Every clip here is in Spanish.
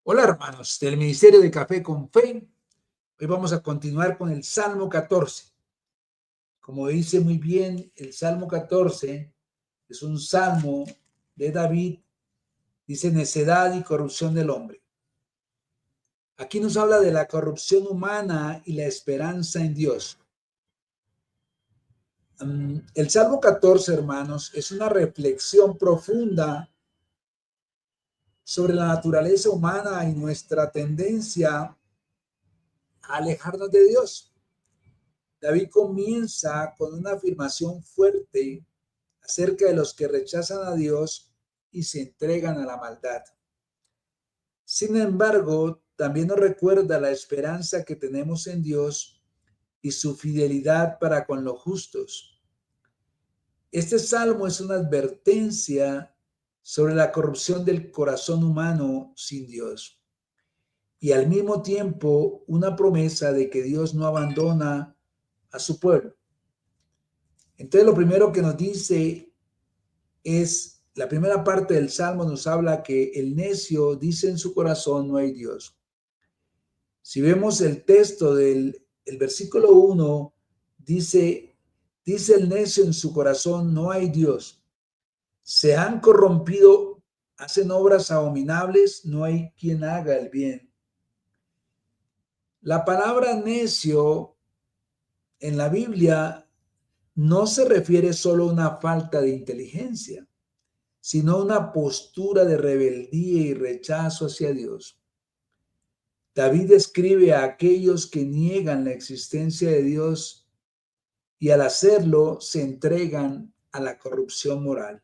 Hola hermanos del Ministerio de Café con Fe. Hoy vamos a continuar con el Salmo 14. Como dice muy bien, el Salmo 14 es un salmo de David. Dice necedad y corrupción del hombre. Aquí nos habla de la corrupción humana y la esperanza en Dios. El Salmo 14, hermanos, es una reflexión profunda sobre la naturaleza humana y nuestra tendencia a alejarnos de Dios. David comienza con una afirmación fuerte acerca de los que rechazan a Dios y se entregan a la maldad. Sin embargo, también nos recuerda la esperanza que tenemos en Dios y su fidelidad para con los justos. Este salmo es una advertencia sobre la corrupción del corazón humano sin Dios y al mismo tiempo una promesa de que Dios no abandona a su pueblo. Entonces, lo primero que nos dice es, la primera parte del Salmo nos habla que el necio dice en su corazón no hay Dios. Si vemos el texto del el versículo 1, dice el necio en su corazón no hay Dios. Se han corrompido, hacen obras abominables, no hay quien haga el bien. La palabra necio en la Biblia no se refiere solo a una falta de inteligencia, sino una postura de rebeldía y rechazo hacia Dios. David describe a aquellos que niegan la existencia de Dios y al hacerlo se entregan a la corrupción moral.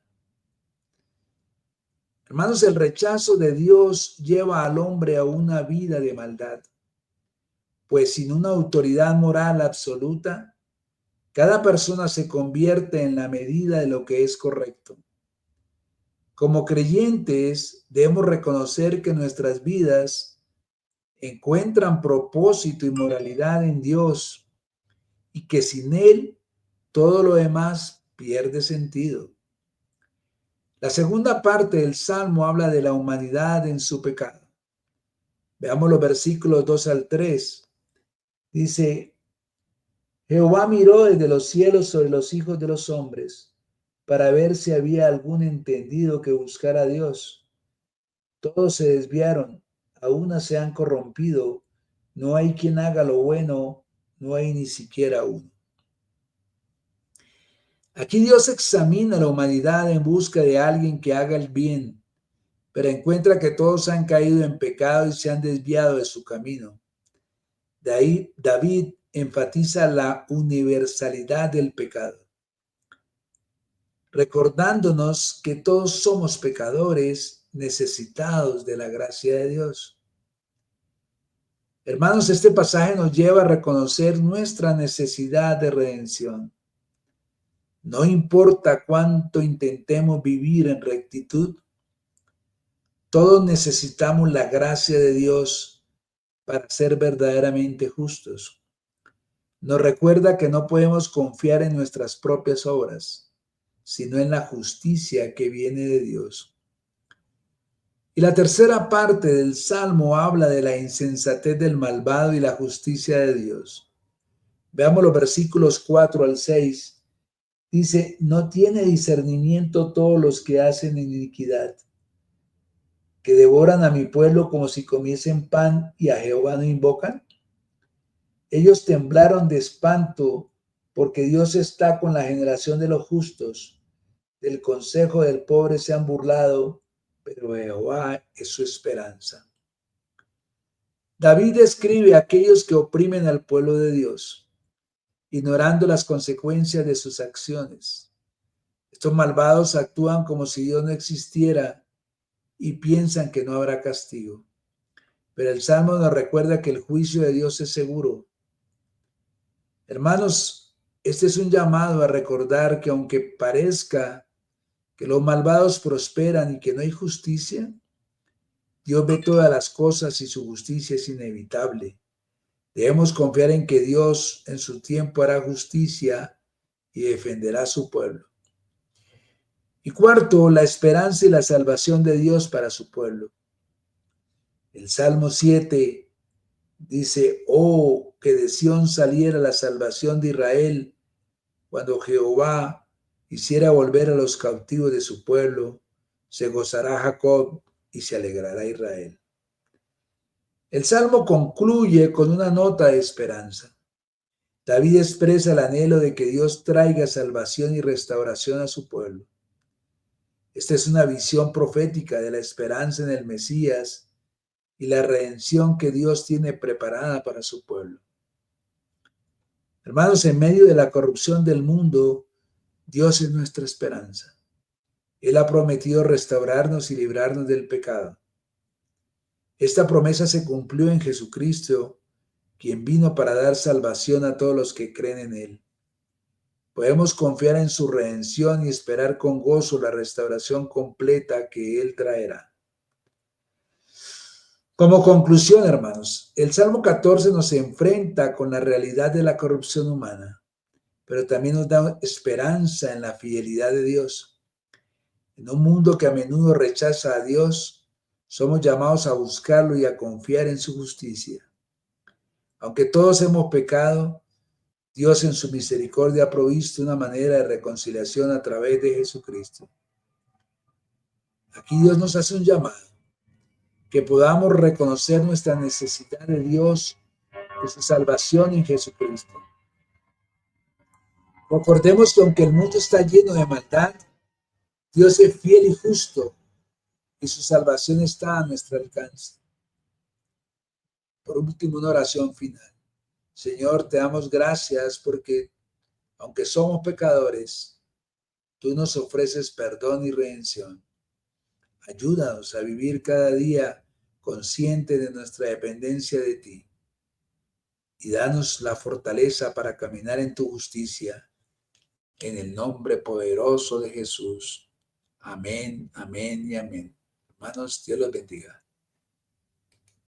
Hermanos, el rechazo de Dios lleva al hombre a una vida de maldad, pues sin una autoridad moral absoluta, cada persona se convierte en la medida de lo que es correcto. Como creyentes, debemos reconocer que nuestras vidas encuentran propósito y moralidad en Dios y que sin Él todo lo demás pierde sentido. La segunda parte del Salmo habla de la humanidad en su pecado. Veamos los versículos 2 al 3. Dice, Jehová miró desde los cielos sobre los hijos de los hombres para ver si había algún entendido que buscara a Dios. Todos se desviaron, a una se han corrompido, no hay quien haga lo bueno, no hay ni siquiera uno. Aquí Dios examina a la humanidad en busca de alguien que haga el bien, pero encuentra que todos han caído en pecado y se han desviado de su camino. De ahí David enfatiza la universalidad del pecado, recordándonos que todos somos pecadores necesitados de la gracia de Dios. Hermanos, este pasaje nos lleva a reconocer nuestra necesidad de redención. No importa cuánto intentemos vivir en rectitud, todos necesitamos la gracia de Dios para ser verdaderamente justos. Nos recuerda que no podemos confiar en nuestras propias obras, sino en la justicia que viene de Dios. Y la tercera parte del Salmo habla de la insensatez del malvado y la justicia de Dios. Veamos los versículos 4 al 6. Dice, no tiene discernimiento todos los que hacen iniquidad, que devoran a mi pueblo como si comiesen pan y a Jehová no invocan. Ellos temblaron de espanto porque Dios está con la generación de los justos. Del consejo del pobre se han burlado, pero Jehová es su esperanza. David describe a aquellos que oprimen al pueblo de Dios, ignorando las consecuencias de sus acciones. Estos malvados actúan como si Dios no existiera y piensan que no habrá castigo. Pero el Salmo nos recuerda que el juicio de Dios es seguro. Hermanos, este es un llamado a recordar que aunque parezca que los malvados prosperan y que no hay justicia, Dios ve todas las cosas y su justicia es inevitable. Debemos confiar en que Dios en su tiempo hará justicia y defenderá a su pueblo. Y cuarto, la esperanza y la salvación de Dios para su pueblo. El Salmo 7 dice, oh, que de Sión saliera la salvación de Israel, cuando Jehová hiciera volver a los cautivos de su pueblo, se gozará Jacob y se alegrará Israel. El Salmo concluye con una nota de esperanza. David expresa el anhelo de que Dios traiga salvación y restauración a su pueblo. Esta es una visión profética de la esperanza en el Mesías y la redención que Dios tiene preparada para su pueblo. Hermanos, en medio de la corrupción del mundo, Dios es nuestra esperanza. Él ha prometido restaurarnos y librarnos del pecado. Esta promesa se cumplió en Jesucristo, quien vino para dar salvación a todos los que creen en Él. Podemos confiar en su redención y esperar con gozo la restauración completa que Él traerá. Como conclusión, hermanos, el Salmo 14 nos enfrenta con la realidad de la corrupción humana, pero también nos da esperanza en la fidelidad de Dios. En un mundo que a menudo rechaza a Dios, somos llamados a buscarlo y a confiar en su justicia. Aunque todos hemos pecado, Dios en su misericordia ha provisto una manera de reconciliación a través de Jesucristo. Aquí Dios nos hace un llamado, que podamos reconocer nuestra necesidad de Dios, de su salvación en Jesucristo. Recordemos que aunque el mundo está lleno de maldad, Dios es fiel y justo y su salvación está a nuestro alcance. Por último, una oración final. Señor, te damos gracias porque, aunque somos pecadores, tú nos ofreces perdón y redención. Ayúdanos a vivir cada día consciente de nuestra dependencia de ti y danos la fortaleza para caminar en tu justicia. En el nombre poderoso de Jesús. Amén, amén y amén. Hermanos, Dios los bendiga.